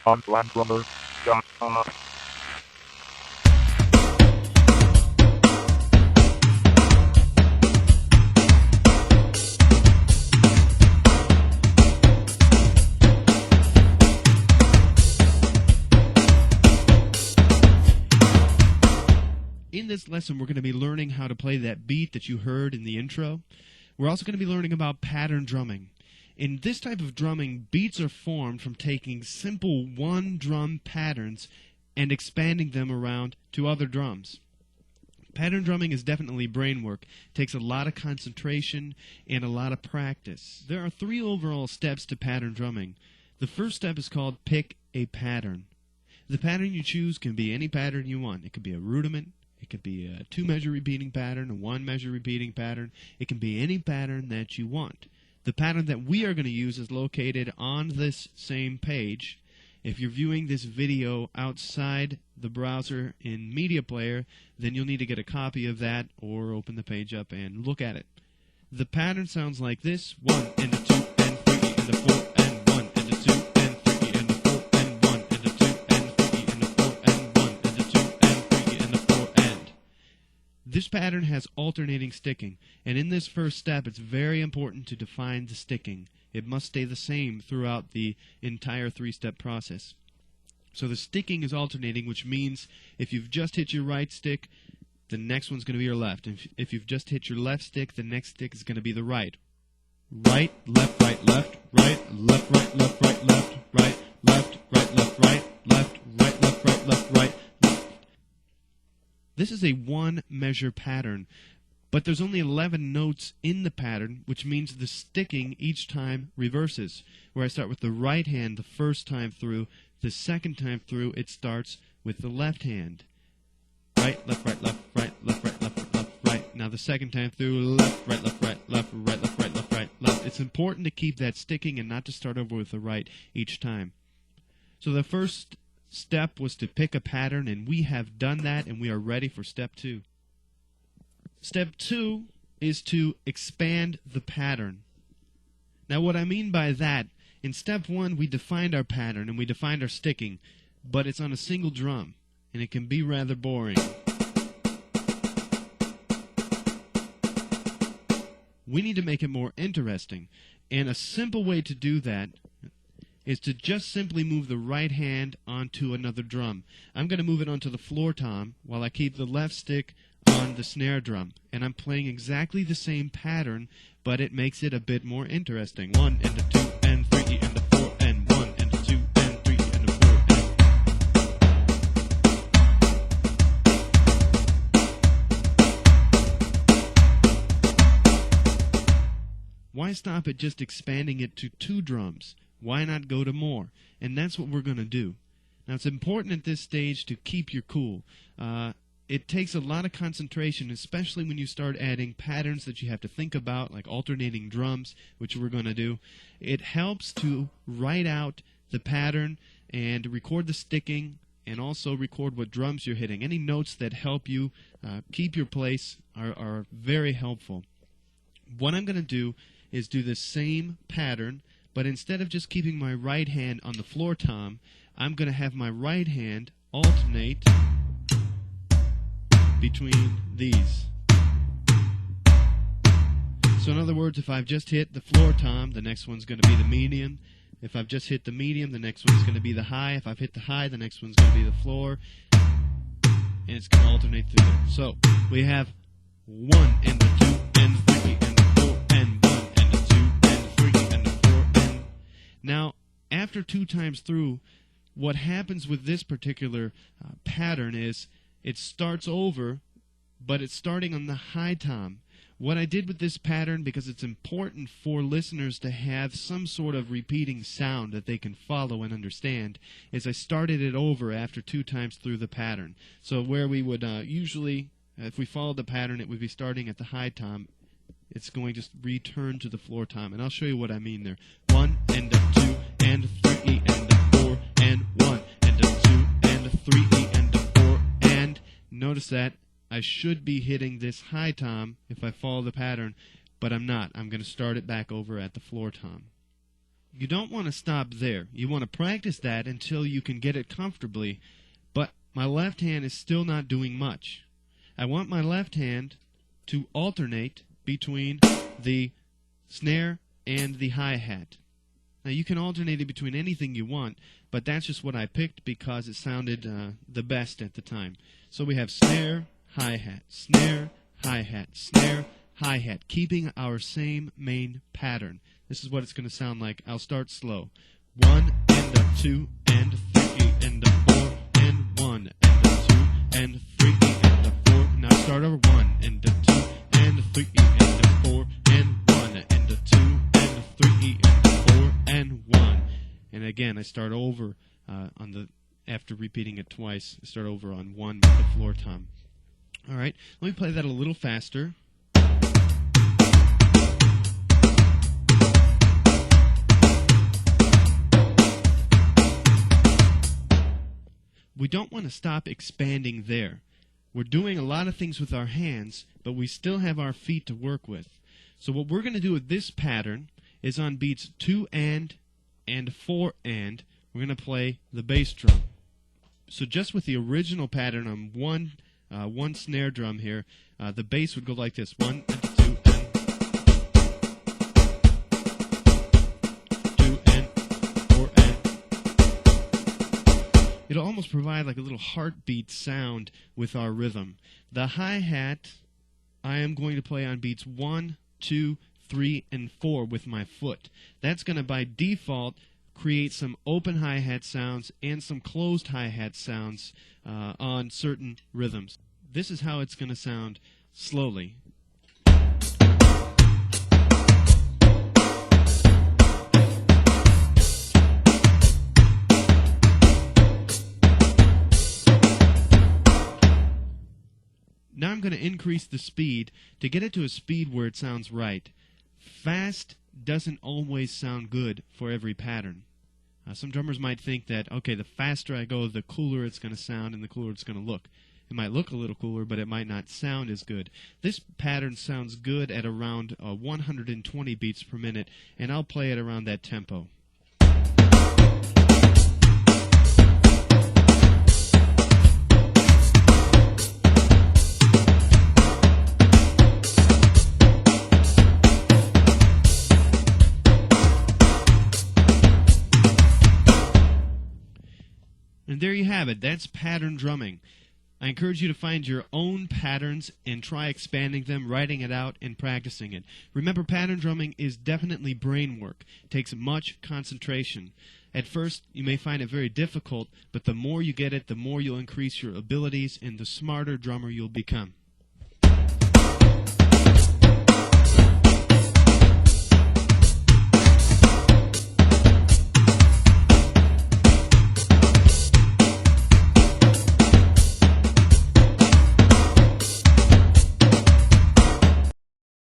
Unplannedrummer.com. In this lesson, we're going to be learning how to play that beat that you heard in the intro. We're also going to be learning about pattern drumming. In this type of drumming, beats are formed from taking simple one-drum patterns and expanding them around to other drums. Pattern drumming is definitely brain work. It takes a lot of concentration and a lot of practice. There are 3 overall steps to pattern drumming. The first step is called pick a pattern. The pattern you choose can be any pattern you want. It could be a rudiment. It could be a 2-measure repeating pattern, a 1-measure repeating pattern. It can be any pattern that you want. The pattern that we are going to use is located on this same page. If you're viewing this video outside the browser in Media Player, then you'll need to get a copy of that or open the page up and look at it. The pattern sounds like this: 1 and a 2 and 3 and a 4 and 1 and a 2 and 3 and a 4 and 1 and a 2 and 3 and a 4 and 1 and a 2 and 3 and a 4 and. This pattern has alternating sticking, and in this first step it's very important to define the sticking. It must stay the same throughout the entire 3-step process. So the sticking is alternating, which means if you've just hit your right stick, the next one's going to be your left. If you've just hit your left stick, the next stick is going to be the right. Right, left, right, left, right, left, right, left, right, left, right, left, right, left, right, left, right, left, right, left, right, left. This is a 1-measure pattern, but there's only 11 notes in the pattern, which means the sticking each time reverses. Where I start with the right hand the first time through, the second time through it starts with the left hand. Right, left, right, left, right, left, right, left, left, right. Now the second time through, left, right, left, right, left, right, left, right, left, right, left. It's important to keep that sticking and not to start over with the right each time. So the first step was to pick a pattern, and we have done that, and we are ready for step 2. Step 2 is to expand the pattern. Now what I mean by that, in step 1 we defined our pattern and we defined our sticking, but it's on a single drum, and it can be rather boring. We need to make it more interesting, and a simple way to do that is to just simply move the right hand onto another drum. I'm going to move it onto the floor tom while I keep the left stick on the snare drum, and I'm playing exactly the same pattern, but it makes it a bit more interesting. 1 and a 2 and 3 and a 4 and 1 and a 2 and 3 and a 4 and. Why stop at just expanding it to 2 drums? Why not go to more? And that's what we're going to do. Now it's important at this stage to keep your cool. It takes a lot of concentration, especially when you start adding patterns that you have to think about, like alternating drums, which we're going to do. It helps to write out the pattern and record the sticking, and also record what drums you're hitting. Any notes that help you keep your place are very helpful. What I'm going to do is do the same pattern, but instead of just keeping my right hand on the floor tom, I'm going to have my right hand alternate between these. So in other words, if I've just hit the floor tom, the next one's going to be the medium. If I've just hit the medium, the next one's going to be the high. If I've hit the high, the next one's going to be the floor. And it's going to alternate through there. So we have 1 and a 2 and 3 and a 4 and 1 and a 2 and 3 and a 4 and. Now, after 2 times through, what happens with this particular pattern is it starts over, but it's starting on the high tom. What I did with this pattern, because it's important for listeners to have some sort of repeating sound that they can follow and understand, is I started it over after 2 times through the pattern. So where we would usually, if we followed the pattern, it would be starting at the high tom. It's going to return to the floor tom, and I'll show you what I mean there. 1 and a 2 and a 3 and a 4 and 1 and a 2 and a 3 and a 4 and. Notice that I should be hitting this high tom if I follow the pattern, but I'm not. I'm going to start it back over at the floor tom. You don't want to stop there. You want to practice that until you can get it comfortably, but my left hand is still not doing much. I want my left hand to alternate between the snare and the hi-hat. Now you can alternate it between anything you want, but that's just what I picked because it sounded the best at the time. So we have snare, hi-hat, snare, hi-hat, snare, hi-hat, keeping our same main pattern. This is what it's going to sound like. I'll start slow. 1 and a 2 and 3 and a 4 and 1 and a 2 and 3 and a 4. Now start over 1 and a 2 and a 3 and a 4 and 1 and a 2 and a 3 and a 4 and 1. And again, I start over after repeating it twice. I start over on 1 with the floor tom. All right, let me play that a little faster. We don't want to stop expanding there. We're doing a lot of things with our hands, but we still have our feet to work with. So what we're going to do with this pattern is on beats 2 and 4 and, we're going to play the bass drum. So just with the original pattern on one snare drum here, the bass would go like this: 1 and 2 and 2 and 4 and. It'll almost provide like a little heartbeat sound with our rhythm. The hi-hat, I am going to play on beats 1, 2, 3, and 4 with my foot. That's going to, by default, create some open hi-hat sounds and some closed hi-hat sounds on certain rhythms. This is how it's going to sound slowly. Now I'm going to increase the speed to get it to a speed where it sounds right. Fast doesn't always sound good for every pattern. Some drummers might think that, okay, the faster I go, the cooler it's going to sound and the cooler it's going to look. It might look a little cooler, but it might not sound as good. This pattern sounds good at around 120 beats per minute, and I'll play it around that tempo. And there you have it. That's pattern drumming. I encourage you to find your own patterns and try expanding them, writing it out, and practicing it. Remember, pattern drumming is definitely brain work. It takes much concentration. At first, you may find it very difficult, but the more you get it, the more you'll increase your abilities and the smarter drummer you'll become.